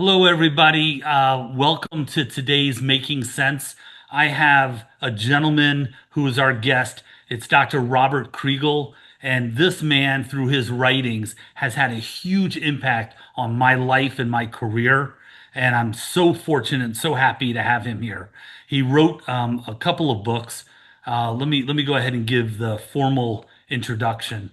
Hello, everybody. Welcome to today's Making Sense. I have a gentleman who is our guest. It's Dr. Robert Kriegel. And this man, through his writings, has had a huge impact on my life and my career. And I'm so fortunate and so happy to have him here. He wrote a couple of books. Let me go ahead and give the formal introduction.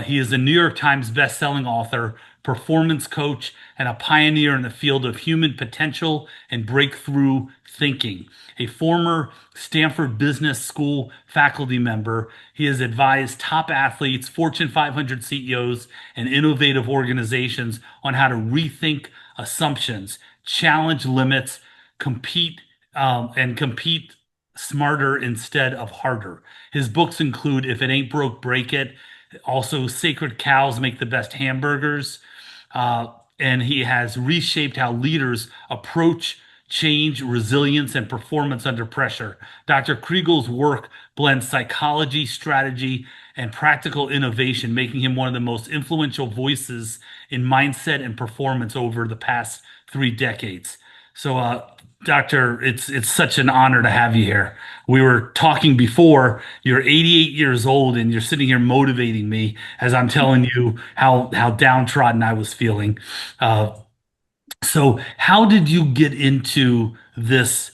He is a New York Times best-selling author, performance coach, and a pioneer in the field of human potential and breakthrough thinking. A former Stanford Business School faculty member, he has advised top athletes, Fortune 500 CEOs, and innovative organizations on how to rethink assumptions, challenge limits, compete and compete smarter instead of harder. His books include If It Ain't Broke, Break It, also Sacred Cows Make the Best Hamburgers. And he has reshaped how leaders approach change, resilience, and performance under pressure. Dr. Kriegel's work blends psychology, strategy, and practical innovation, making him one of the most influential voices in mindset and performance over the past 3 decades. So, Doctor, it's such an honor to have you here. We were talking before. You're 88 years old, and you're sitting here motivating me as I'm telling you how downtrodden I was feeling. Uh, so, how did you get into this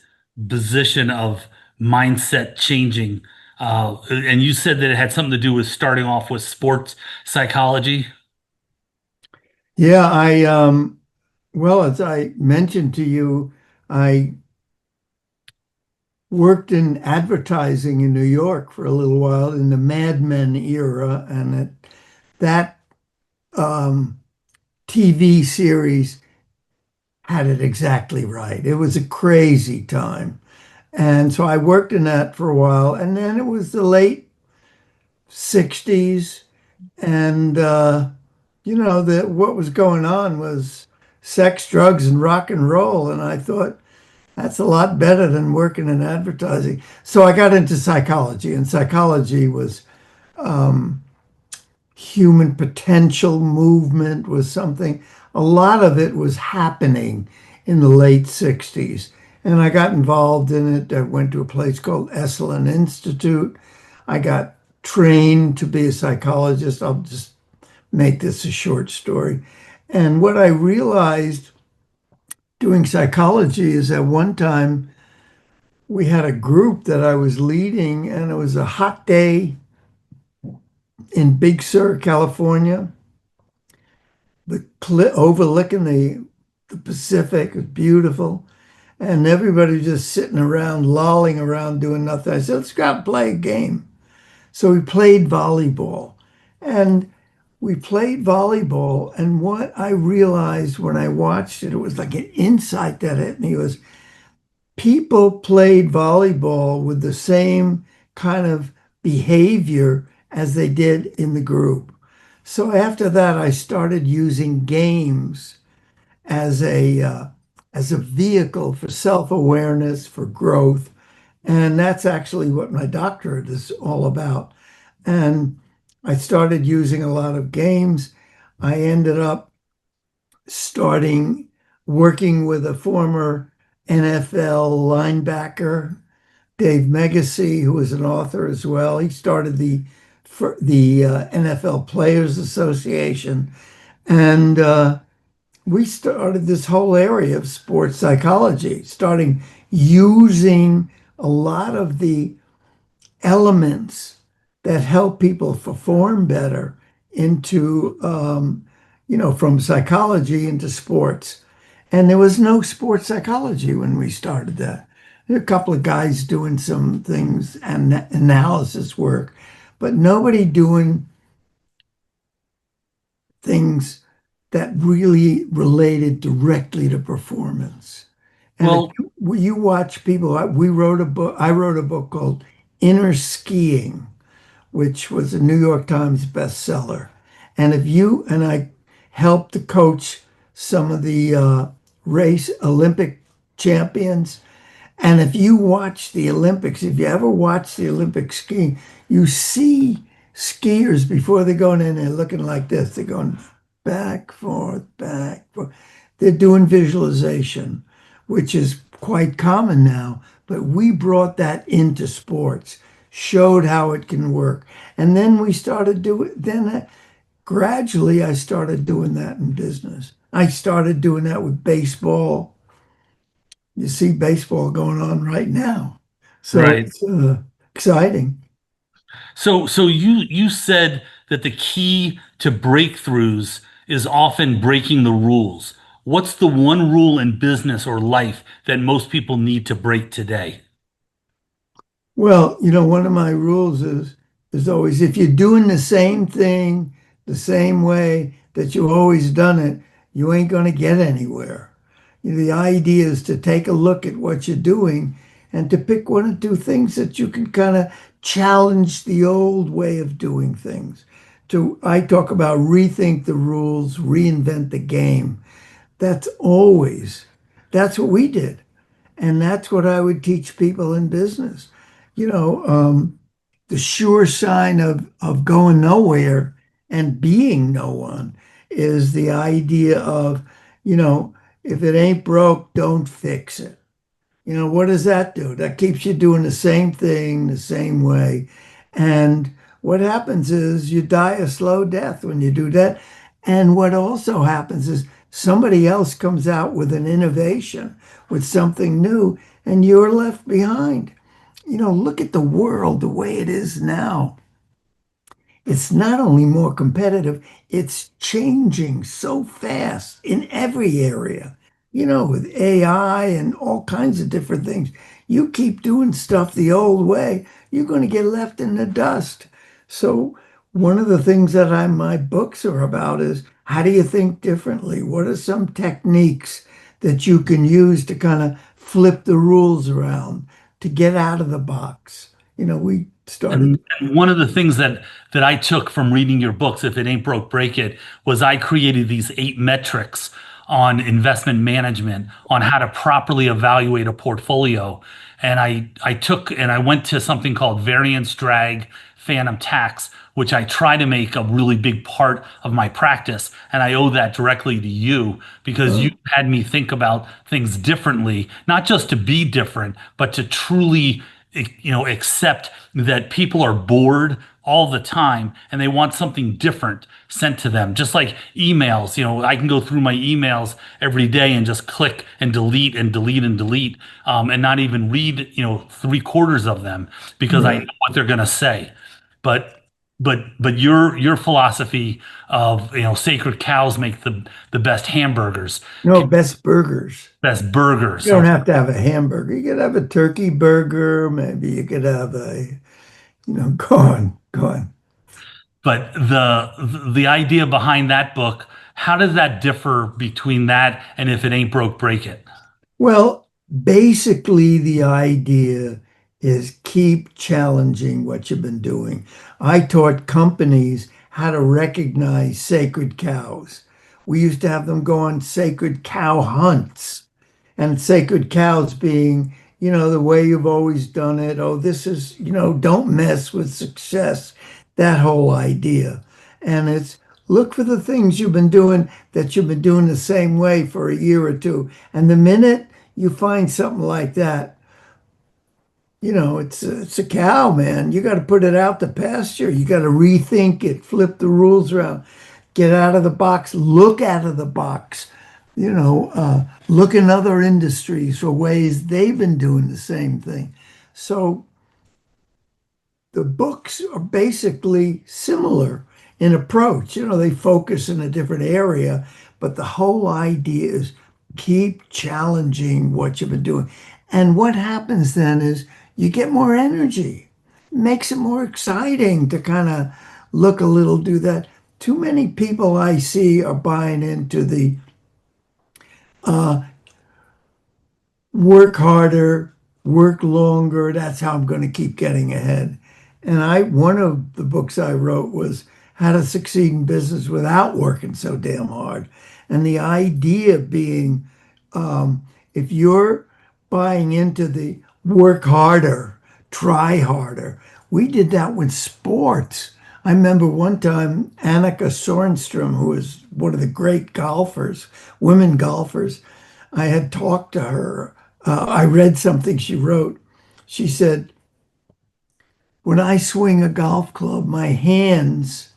position of mindset changing? And you said that it had something to do with starting off with sports psychology. Yeah, well, as I mentioned to you, I worked in advertising in New York for a little while in the Mad Men era, and that um, TV series had it exactly right. It was a crazy time. And so I worked in that for a while, and then it was the late 60s, and what was going on was sex, drugs, and rock and roll, and I thought, that's a lot better than working in advertising. So I got into psychology, and psychology was human potential movement was something, a lot of it was happening in the late 60s. And I got involved in it. I went to a place called Esalen Institute. I got trained to be a psychologist. I'll just make this a short story. And what I realized doing psychology is at one time we had a group that I was leading, and it was a hot day in Big Sur, California, overlooking the Pacific. It was beautiful. And everybody just sitting around, lolling around, doing nothing. I said, let's go out and play a game. So we played volleyball. And we played volleyball. And what I realized when I watched it, it was like an insight that hit me was people played volleyball with the same kind of behavior as they did in the group. So after that, I started using games as a vehicle for self-awareness, for growth, and that's actually what my doctorate is all about. And I started using a lot of games. I ended up starting working with a former NFL linebacker, Dave Megacy, who is an author as well. He started the NFL Players Association, and we started this whole area of sports psychology, starting using a lot of the elements that help people perform better into, from psychology into sports. And there was no sports psychology when we started that. There were a couple of guys doing some things and analysis work, but nobody doing things that really related directly to performance. And if Well, you watch people, I wrote a book called Inner Skiing, which was a New York Times bestseller. And I helped to coach some of the race Olympic champions. And if you watch the Olympics, if you ever watch the Olympic skiing, you see skiers before they're going in, they're looking like this. They're going back, forth, back, forth. they're doing visualization, which is quite common now. But we brought that into sports, showed how it can work. And then we started doing, then gradually I started doing that in business. I started doing that with baseball. You see baseball going on right now. So Right. it's exciting. So you said that the key to breakthroughs is often breaking the rules. What's the one rule in business or life that most people need to break today? Well, one of my rules is always if you're doing the same thing the same way that you've always done it, you ain't going to get anywhere. The idea is to take a look at what you're doing and to pick one or two things that you can kind of challenge the old way of doing things. I talk about rethink the rules, reinvent the game. That's always, that's what we did. And that's what I would teach people in business. You know, um, the sure sign of going nowhere and being no one is the idea of, you know, if it ain't broke, don't fix it. What does that do? That keeps you doing the same thing the same way. And what happens is you die a slow death when you do that. And what also happens is somebody else comes out with an innovation, with something new, and you're left behind. Look at the world the way it is now. It's not only more competitive, it's changing so fast in every area, with AI and all kinds of different things. You keep doing stuff the old way, you're going to get left in the dust. So, one of the things that my books are about is how do you think differently? What are some techniques that you can use to kind of flip the rules around, to get out of the box? We started. And one of the things that I took from reading your books, if it ain't broke, break it, was I created these 8 metrics on investment management, on how to properly evaluate a portfolio. And I took and I went to something called variance drag phantom tax, which I try to make a really big part of my practice. And I owe that directly to you because you uh, had me think about things differently, not just to be different, but to truly accept that people are bored all the time and they want something different sent to them. Just like emails, I can go through my emails every day and just click and delete and delete and delete, and not even read, 3/4 of them because I know right. what they're going to say. But but your philosophy of, sacred cows make the best hamburgers, No, best burgers. best burgers. You don't have to have a hamburger. You could have a turkey burger. Maybe you could have go on, go on. But the idea behind that book, how does that differ between that and if it ain't broke, break it? Well, basically, the idea is keep challenging what you've been doing. I taught companies how to recognize sacred cows. We used to have them go on sacred cow hunts, and sacred cows being, the way you've always done it. Oh, this is, don't mess with success, that whole idea. And it's look for the things you've been doing the same way for a year or two. And the minute you find something like that, it's a cow, man. You got to put it out to pasture. You got to rethink it, flip the rules around, get out of the box, look out of the box. Look in other industries for ways they've been doing the same thing. So the books are basically similar in approach. They focus in a different area, but the whole idea is keep challenging what you've been doing. And what happens then is you get more energy. It makes it more exciting to kind of look a little, do that. Too many people I see are buying into the work harder, work longer. That's how I'm going to keep getting ahead. And one of the books I wrote was How to Succeed in Business Without Working So Damn Hard. And the idea being, if you're buying into the work harder, try harder, we did that with sports. I remember one time Annika Sorenstam, who was one of the great golfers, women golfers, I had talked to her. I read something she wrote. She said, when I swing a golf club, my hands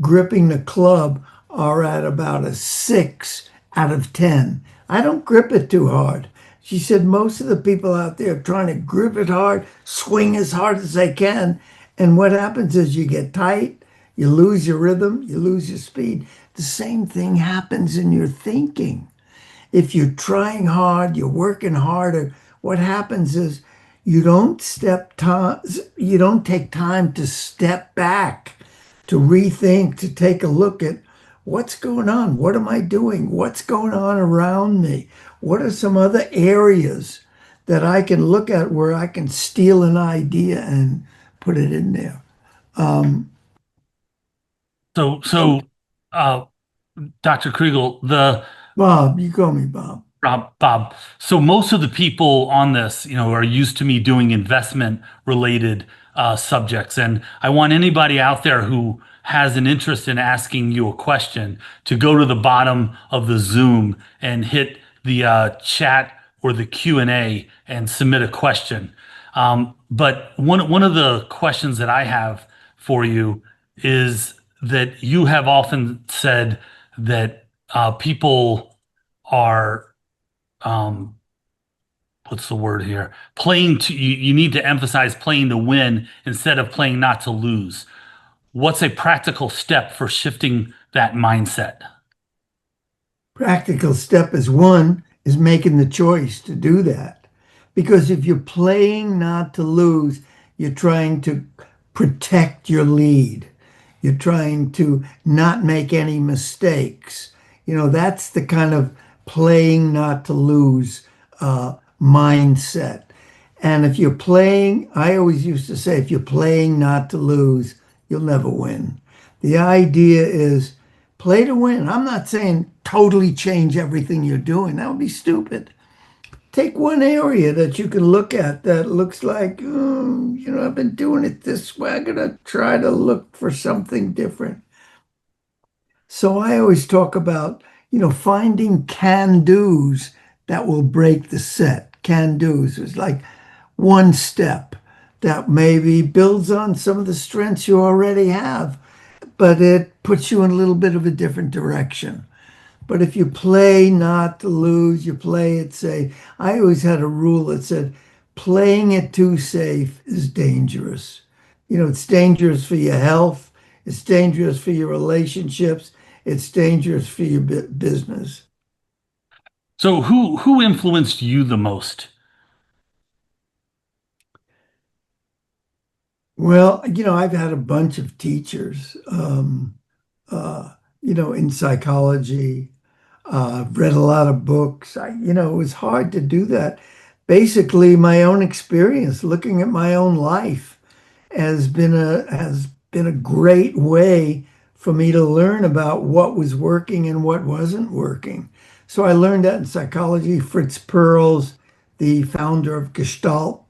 gripping the club are at about a 6 out of 10. I don't grip it too hard. She said most of the people out there are trying to grip it hard, swing as hard as they can. And what happens is you get tight, you lose your rhythm, you lose your speed. The same thing happens in your thinking. If you're trying hard, you're working harder, what happens is you don't take time to step back, to rethink, to take a look at what's going on, what am I doing, what's going on around me, what are some other areas that I can look at where I can steal an idea and put it in there. So, So, so, uh, Dr. Kriegel, the Bob, you call me Bob. Bob. So most of the people on this, are used to me doing investment related subjects, and I want anybody out there who has an interest in asking you a question to go to the bottom of the Zoom and hit the chat or the Q&A and submit a question. But one of the questions that I have for you is that you have often said that people are um, what's the word here? Playing to you need to emphasize playing to win instead of playing not to lose. What's a practical step for shifting that mindset? Practical step is one is making the choice to do that. Because if you're playing not to lose, you're trying to protect your lead. You're trying to not make any mistakes. That's the kind of playing not to lose mindset. And if you're playing, I always used to say, if you're playing not to lose, you'll never win. The idea is play to win. I'm not saying totally change everything you're doing. That would be stupid. Take one area that you can look at that looks like, I've been doing it this way. I'm going to try to look for something different. So I always talk about, finding can-dos that will break the set. Can-dos is like one step that maybe builds on some of the strengths you already have, but it puts you in a little bit of a different direction. But if you play not to lose, you play it safe. I always had a rule that said playing it too safe is dangerous. It's dangerous for your health, it's dangerous for your relationships, it's dangerous for your business. So who influenced you the most? Well, I've had a bunch of teachers, in psychology. I've read a lot of books. It was hard to do that. Basically, my own experience, looking at my own life, has been a great way for me to learn about what was working and what wasn't working. So I learned that in psychology. Fritz Perls, the founder of Gestalt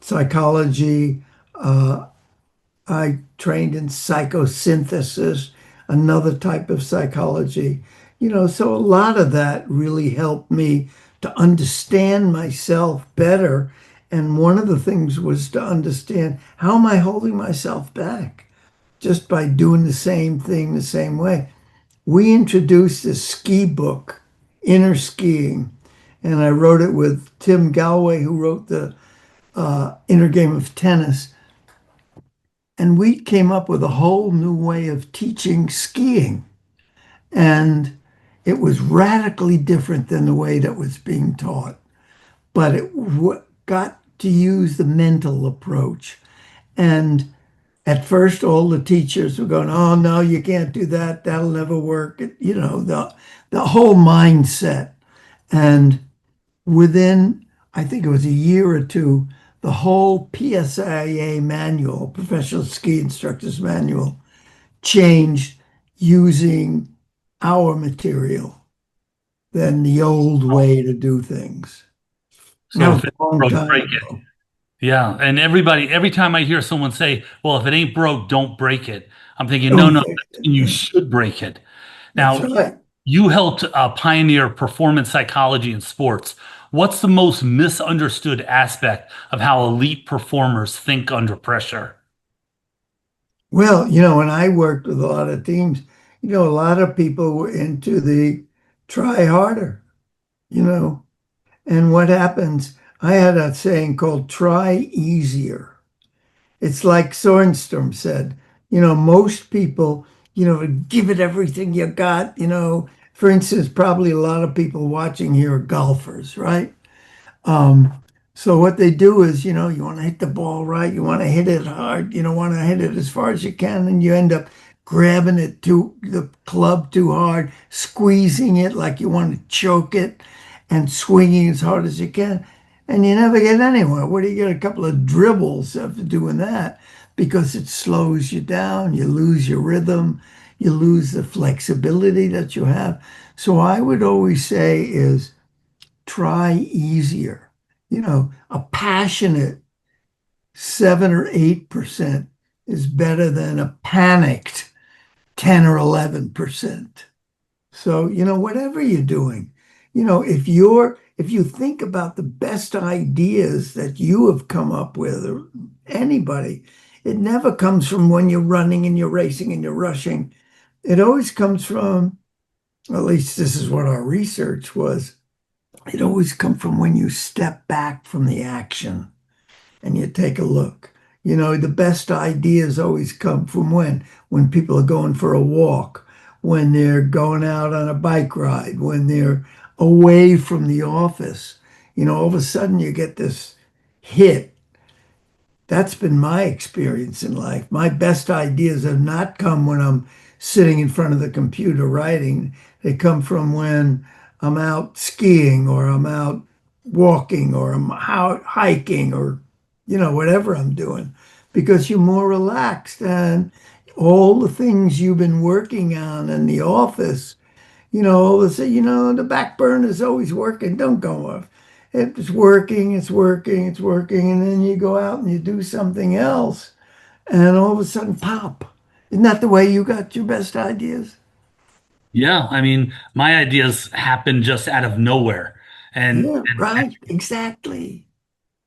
psychology. I trained in psychosynthesis, another type of psychology. So a lot of that really helped me to understand myself better. And one of the things was to understand how am I holding myself back just by doing the same thing the same way. We introduced this ski book, Inner Skiing, and I wrote it with Tim Galloway, who wrote the Inner Game of Tennis. And we came up with a whole new way of teaching skiing. And it was radically different than the way that was being taught. But it got to use the mental approach. And at first, all the teachers were going, "Oh, no, you can't do that. That'll never work." The whole mindset. And within, I think it was a year or two, the whole PSIA manual, Professional Ski Instructors Manual, changed using our material than the old way to do things. That So was if it a long broke, time break it. ago. Yeah, and every time I hear someone say, "Well, if it ain't broke, don't break it," I'm thinking, no, Don't no, fix it. you Yeah, should break it. that's Now, right. you helped pioneer performance psychology in sports. What's the most misunderstood aspect of how elite performers think under pressure? Well, when I worked with a lot of teams, a lot of people were into the try harder, you know. And what happens, I had a saying called try easier. It's like Sorenstrom said, most people, give it everything you got, For instance, probably a lot of people watching here are golfers, right? Um, so what they do is, you want to hit the ball right, you want to hit it hard, you don't want to hit it as far as you can, and you end up grabbing the club too hard, squeezing it like you want to choke it, and swinging as hard as you can, and you never get anywhere. What do you get? A couple of dribbles after doing that because it slows you down, you lose your rhythm, you lose the flexibility that you have. So I would always say is try easier. A passionate 7 or 8% is better than a panicked 10 or 11%. So, whatever you're doing, if you think about the best ideas that you have come up with or anybody, it never comes from when you're running and you're racing and you're rushing. It always comes from, at least this is what our research was, it always comes from when you step back from the action and you take a look. The best ideas always come from when people are going for a walk, when they're going out on a bike ride, when they're away from the office. All of a sudden you get this hit. That's been my experience in life. My best ideas have not come when I'm sitting in front of the computer writing. They come from when I'm out skiing or I'm out walking or I'm out hiking or, whatever I'm doing because you're more relaxed and all the things you've been working on in the office, all of a sudden, the back burner is always working. Don't go off. It's working, it's working, it's working. And then you go out and you do something else, and all of a sudden, pop. Isn't that the way you got your best ideas? Yeah, I mean, my ideas happen just out of nowhere. And Yeah, right. Exactly.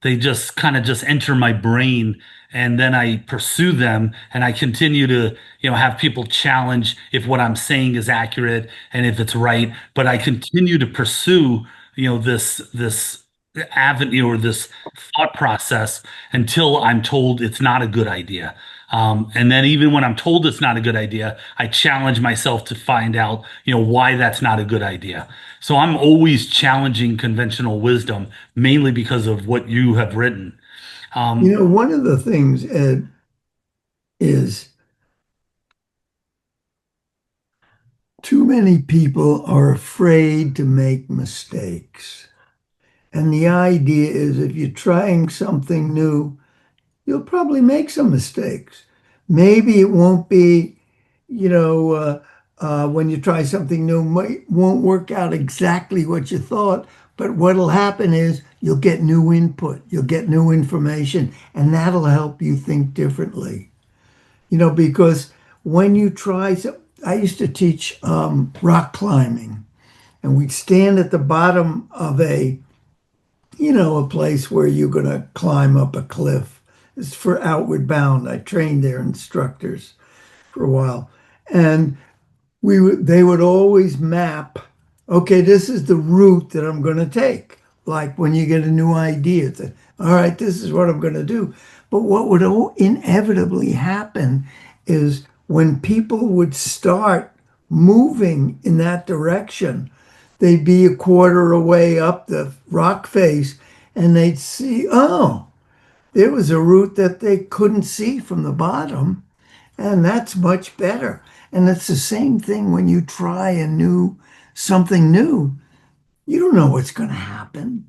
they just kind of just enter my brain and then I pursue them and I continue to, have people challenge if what I'm saying is accurate and if it's right, but I continue to pursue, this avenue or this thought process until I'm told it's not a good idea. And then even when I'm told it's not a good idea, I challenge myself to find out, why that's not a good idea. So I'm always challenging conventional wisdom, mainly because of what you have written. Um, One of the things, Ed, is too many people are afraid to make mistakes. And the idea is if you're trying something new, you'll probably make some mistakes. Maybe it won't be, when you try something new, might won't work out exactly what you thought. But what'll happen is you'll get new input, you'll get new information, and that'll help you think differently. Because when you try, I used to teach rock climbing, and we'd stand at the bottom of a place where you're going to climb up a cliff. It's for outward bound. I trained their instructors for a while. And they would always map, okay, this is the route that I'm going to take. Like when you get a new idea, it's all right, this is what I'm going to do. But what would inevitably happen is when people would start moving in that direction, they'd be a quarter away up the rock face and they'd see, oh, there was a route that they couldn't see from the bottom. And that's much better. And it's the same thing when you try something new. You don't know what's going to happen,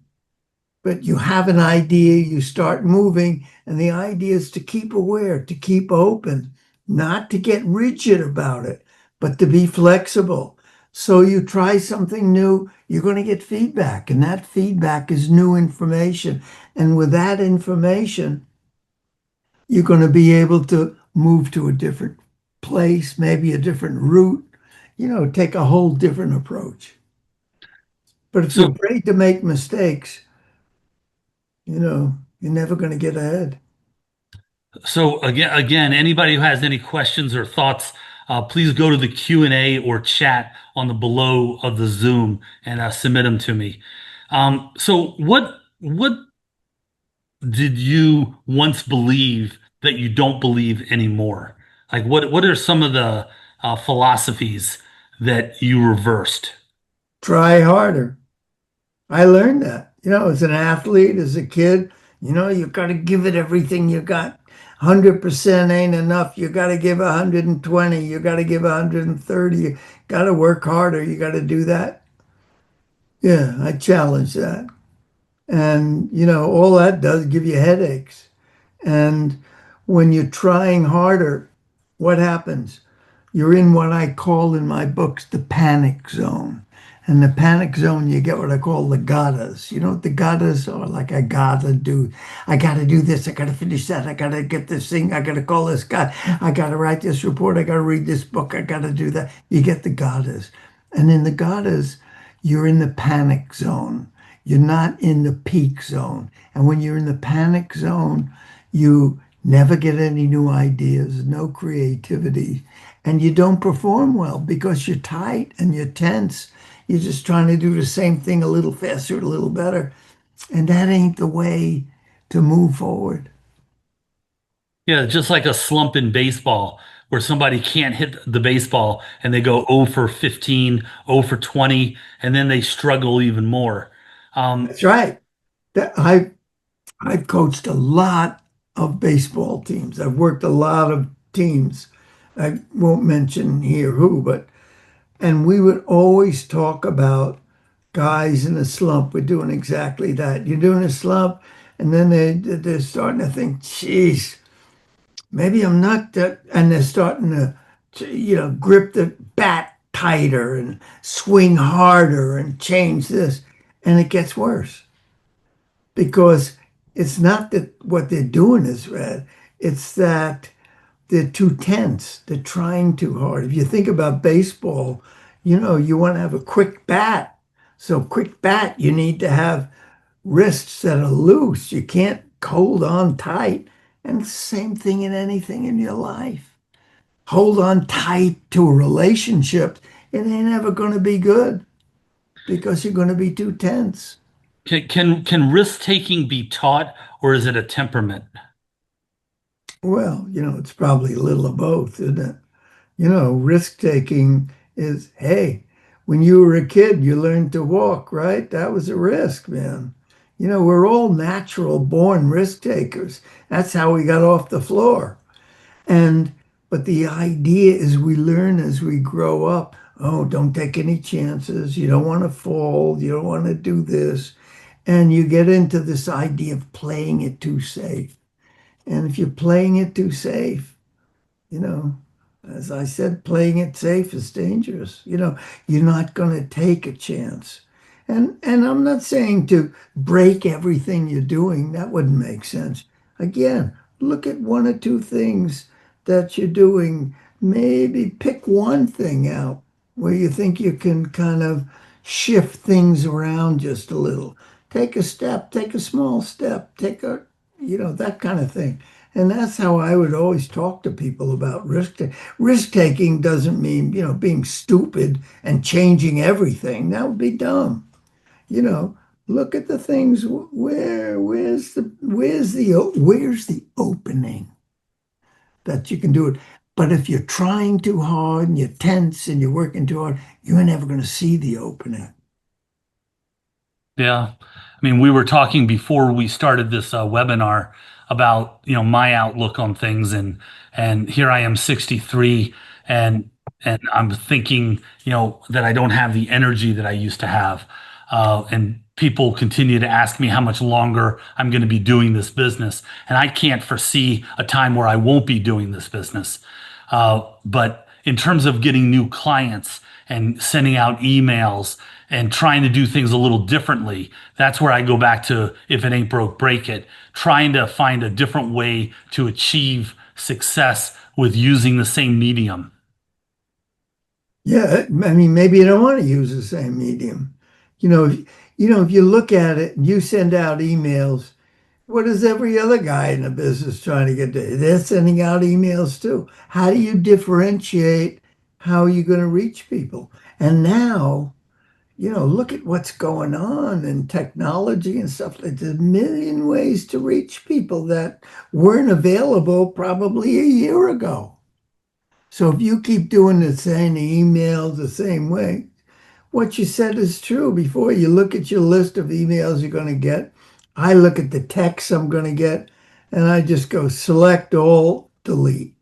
but you have an idea, you start moving, and the idea is to keep aware, to keep open, not to get rigid about it, but to be flexible. So you try something new, you're going to get feedback, and that feedback is new information. And with that information, you're going to be able to move to a different place, maybe a different route, take a whole different approach. But if So you're afraid to make mistakes, you're never going to get ahead. So again, anybody who has any questions or thoughts, please go to the Q&A or chat on the below of the Zoom and submit them to me. So what did you once believe that you don't believe anymore? Like what are some of the philosophies that you reversed? Try harder. I learned that, as an athlete, as a kid, you got to give it everything you got. 100% ain't enough. You got to give 120. You got to give 130. You got to work harder. You got to do that. Yeah, I challenge that. And, all that does give you headaches. And when you're trying harder, what happens? You're in what I call in my books the panic zone. And the panic zone, you get what I call the gottas. You know what the gottas are? Like, I gotta do this, I gotta finish that, I gotta get this thing, I gotta call this guy, I gotta write this report, I gotta read this book, I gotta do that. You get the gottas. And in the gottas, you're in the panic zone. You're not in the peak zone. And when you're in the panic zone, you never get any new ideas, no creativity, and you don't perform well because you're tight and you're tense. You're just trying to do the same thing a little faster, a little better. And that ain't the way to move forward. Yeah, just like a slump in baseball where somebody can't hit the baseball and they go 0 for 15, 0 for 20, and then they struggle even more. Um, That's right. I've coached a lot of baseball teams. I've worked a lot of teams. I won't mention here who, but and we would always talk about guys in a slump were doing exactly that. You're doing a slump, and then they're starting to think, "Geez, maybe I'm not that," and they're starting to grip the bat tighter and swing harder and change this, and it gets worse because it's not that what they're doing is bad. It's that they're too tense. They're trying too hard. If you think about baseball, you want to have a quick bat. So quick bat, you need to have wrists that are loose. You can't hold on tight. And it's the same thing in anything in your life. Hold on tight to a relationship. It ain't ever going to be good because you're going to be too tense. can risk taking be taught, or is it a temperament? Well, it's probably a little of both, isn't it? Risk taking is, hey, when you were a kid, you learned to walk, right? That was a risk, man. We're all natural born risk takers. That's how we got off the floor. And, but the idea is we learn as we grow up. Oh, don't take any chances. You don't want to fall. You don't want to do this. And you get into this idea of playing it too safe. And if you're playing it too safe, you know, as I said, playing it safe is dangerous. You're not going to take a chance. And I'm not saying to break everything you're doing. That wouldn't make sense. Again, look at one or two things that you're doing. Maybe pick one thing out where you think you can kind of shift things around just a little. Take a step, take a small step, that kind of thing. And that's how I would always talk to people about risk. Risk taking doesn't mean, being stupid and changing everything. That would be dumb. You know, Look at the things where's the opening that you can do it. But if you're trying too hard and you're tense and you're working too hard, you're never going to see the opening. Yeah. I mean, we were talking before we started this webinar about, my outlook on things and here I am 63 and I'm thinking, that I don't have the energy that I used to have. And people continue to ask me how much longer I'm going to be doing this business. And I can't foresee a time where I won't be doing this business. But in terms of getting new clients and sending out emails and trying to do things a little differently, that's where I go back to if it ain't broke, break it, trying to find a different way to achieve success with using the same medium. Yeah, I mean, maybe you don't want to use the same medium. You know, if you look at it and you send out emails, what is every other guy in the business trying to get to? They're sending out emails too. How do you differentiate how you're going to reach people? And now, look at what's going on in technology and stuff. Like there's a million ways to reach people that weren't available probably a year ago. So if you keep doing the same emails the same way, what you said is true. Before you look at your list of emails you're going to get, I look at the texts I'm going to get, and I just go select all, delete.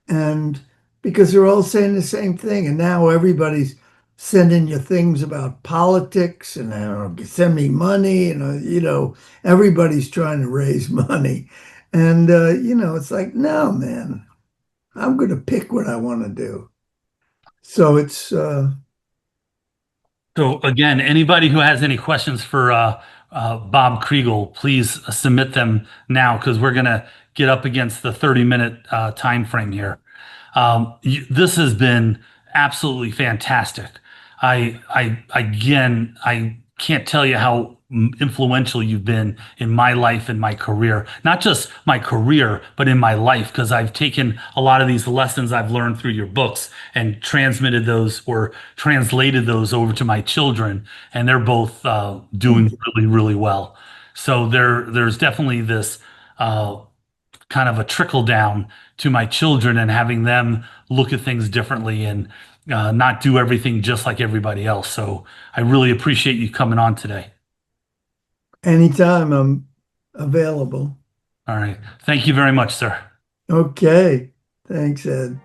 And because they're all saying the same thing, and now everybody's sending you things about politics and send me money, and everybody's trying to raise money. And it's like, no, man, I'm going to pick what I want to do. So it's So again, anybody who has any questions for Bob Kriegel, please submit them now because we're going to get up against the 30-minute time frame here. This has been absolutely fantastic. I can't tell you how influential you've been in my life and my career. Not just my career, but in my life, because I've taken a lot of these lessons I've learned through your books and transmitted those or translated those over to my children, and they're both doing really, really well. So there's definitely this uh, kind of a trickle down to my children and having them look at things differently and not do everything just like everybody else. So I really appreciate you coming on today. anytime I'm available. All right. Thank you very much, sir. Okay. Thanks, Ed.